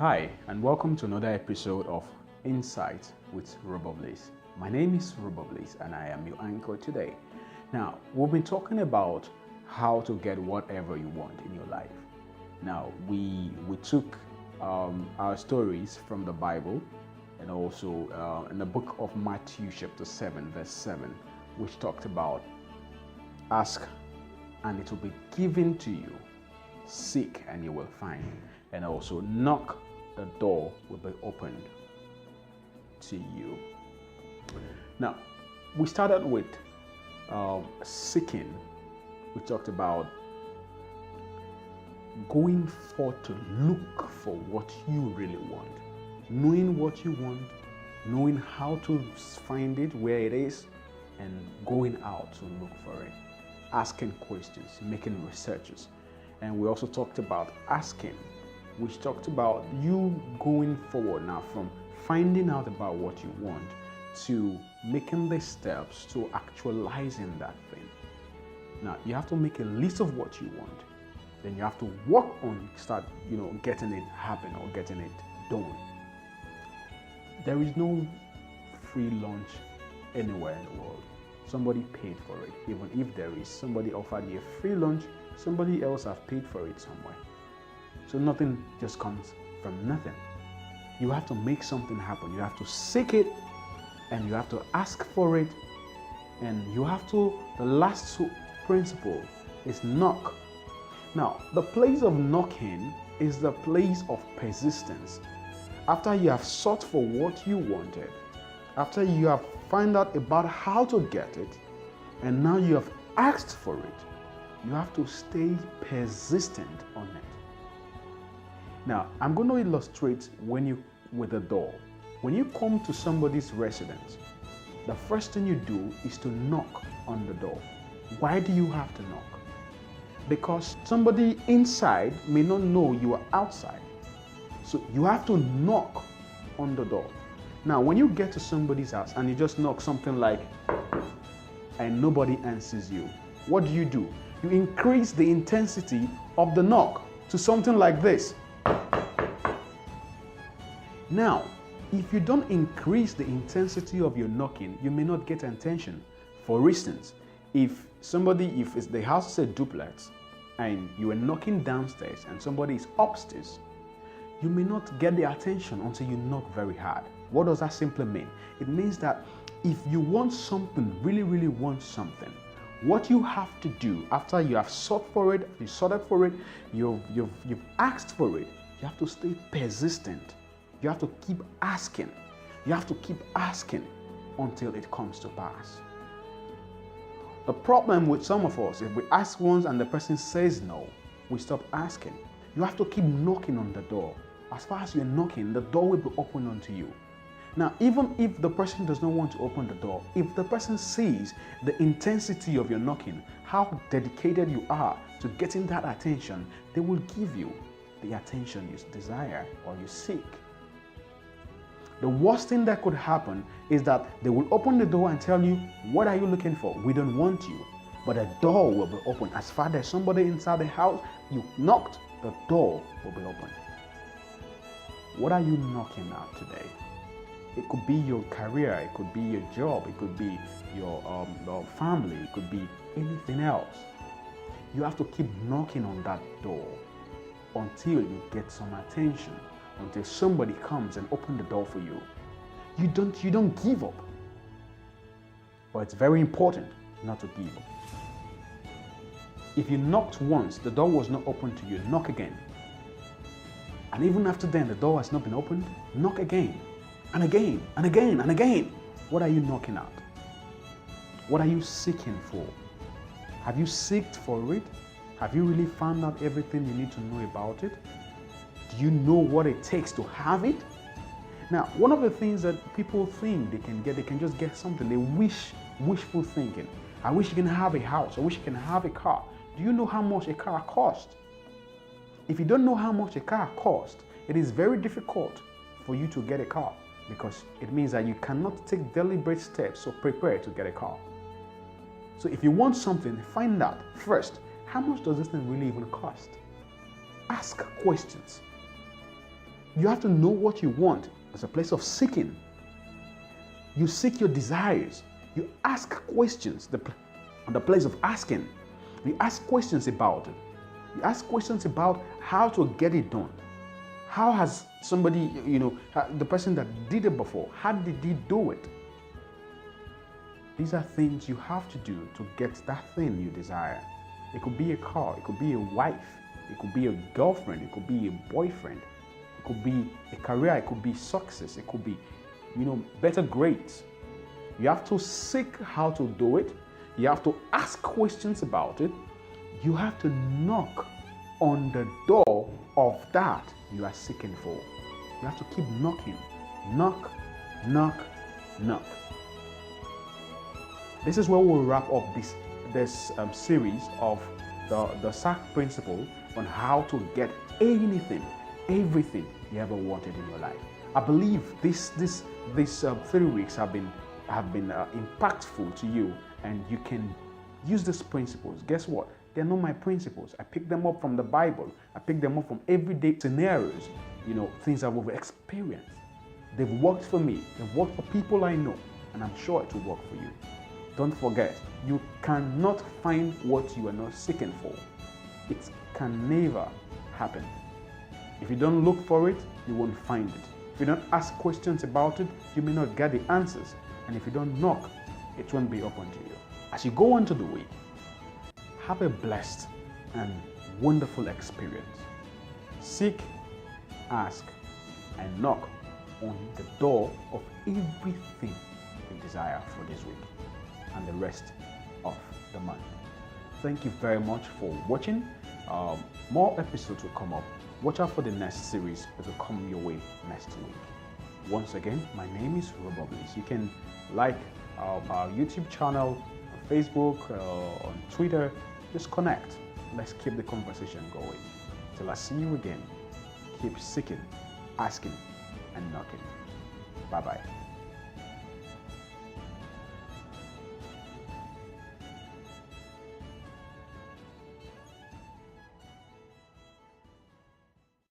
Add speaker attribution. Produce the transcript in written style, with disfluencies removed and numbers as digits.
Speaker 1: Hi, and welcome to another episode of Insight with RoborBliss. My name is RoborBliss, and I am your anchor today. Now, we've been talking about how to get whatever you want in your life. Now, we took our stories from the Bible and also in the book of Matthew chapter 7, verse 7, which talked about ask and it will be given to you, seek and you will find, and also knock, the door will be opened to you. Now, we started with seeking. We talked about going forth to look for what you really want, knowing what you want, knowing how to find it, where it is, and going out to look for it, asking questions, making researches. And we also talked about asking, which talked about you going forward now from finding out about what you want to making the steps to actualizing that thing. Now, you have to make a list of what you want. Then you have to work on getting it happen or getting it done. There is no free lunch anywhere in the world. Somebody paid for it. Even if there is, somebody offered you a free lunch, somebody else has paid for it somewhere. So nothing just comes from nothing. You have to make something happen. You have to seek it and you have to ask for it. And you have to, the last principle is knock. Now, the place of knocking is the place of persistence. After you have sought for what you wanted, after you have found out about how to get it, and now you have asked for it, you have to stay persistent on it. Now, I'm going to illustrate with the door. When you come to somebody's residence, the first thing you do is to knock on the door. Why do you have to knock? Because somebody inside may not know you are outside. So you have to knock on the door. Now, when you get to somebody's house and you just knock something like, and nobody answers you, what do? You increase the intensity of the knock to something like this. Now, if you don't increase the intensity of your knocking, you may not get attention. For instance, if the house is a duplex and you are knocking downstairs and somebody is upstairs, you may not get the attention until you knock very hard. What does that simply mean? It means that if you want something, really, really want something, what you have to do after you have sought for it, you sorted for it, you've asked for it, you have to stay persistent. You have to keep asking. You have to keep asking until it comes to pass. The problem with some of us, if we ask once and the person says no, we stop asking. You have to keep knocking on the door. As far as you're knocking, the door will be opened unto you. Now, even if the person does not want to open the door, if the person sees the intensity of your knocking, how dedicated you are to getting that attention, they will give you the attention you desire or you seek. The worst thing that could happen is that they will open the door and tell you, what are you looking for? We don't want you. But the door will be open. As far as somebody inside the house, you knocked, the door will be open. What are you knocking at today? It could be your career, it could be your job, it could be your family, it could be anything else. You have to keep knocking on that door until you get some attention. Until somebody comes and opens the door for you. You don't give up. But it's very important not to give up. If you knocked once, the door was not open to you, knock again. And even after then, the door has not been opened, knock again. And again, and again, and again. What are you knocking at? What are you seeking for? Have you sought for it? Have you really found out everything you need to know about it? Do you know what it takes to have it? Now, one of the things that people think they can just get something. They wishful thinking. I wish you can have a house. I wish you can have a car. Do you know how much a car costs? If you don't know how much a car costs, it is very difficult for you to get a car because it means that you cannot take deliberate steps to prepare to get a car. So if you want something, find out first, how much does this thing really even cost? Ask questions. You have to know what you want. It's a place of seeking. You seek your desires. You ask questions, the place of asking. You ask questions about it. You ask questions about how to get it done. How has somebody, the person that did it before, how did he do it? These are things you have to do to get that thing you desire. It could be a car, it could be a wife, it could be a girlfriend, it could be a boyfriend, it could be a career, it could be success, it could be, better grades. You have to seek how to do it. You have to ask questions about it. You have to knock on the door of that you are seeking for. You have to keep knocking. Knock, knock, knock. This is where we'll wrap up this series of the SAK Principle on how to get anything, everything you ever wanted in your life. I believe these 3 weeks have been impactful to you, and you can use these principles. Guess what? They're not my principles. I picked them up from the Bible. I picked them up from everyday scenarios, things that we've experienced. They've worked for me. They've worked for people I know, and I'm sure it will work for you. Don't forget, you cannot find what you are not seeking for. It can never happen. If you don't look for it, you won't find it. If you don't ask questions about it, you may not get the answers. And if you don't knock, it won't be open to you. As you go on to the week, have a blessed and wonderful experience. Seek, ask, and knock on the door of everything you desire for this week and the rest of the month. Thank you very much for watching. More episodes will come up. Watch out for the next series that will come your way next week. Once again, my name is RoborBliss. You can like our YouTube channel, on Facebook, on Twitter. Just connect. Let's keep the conversation going. Till I see you again, keep seeking, asking, and knocking. Bye-bye.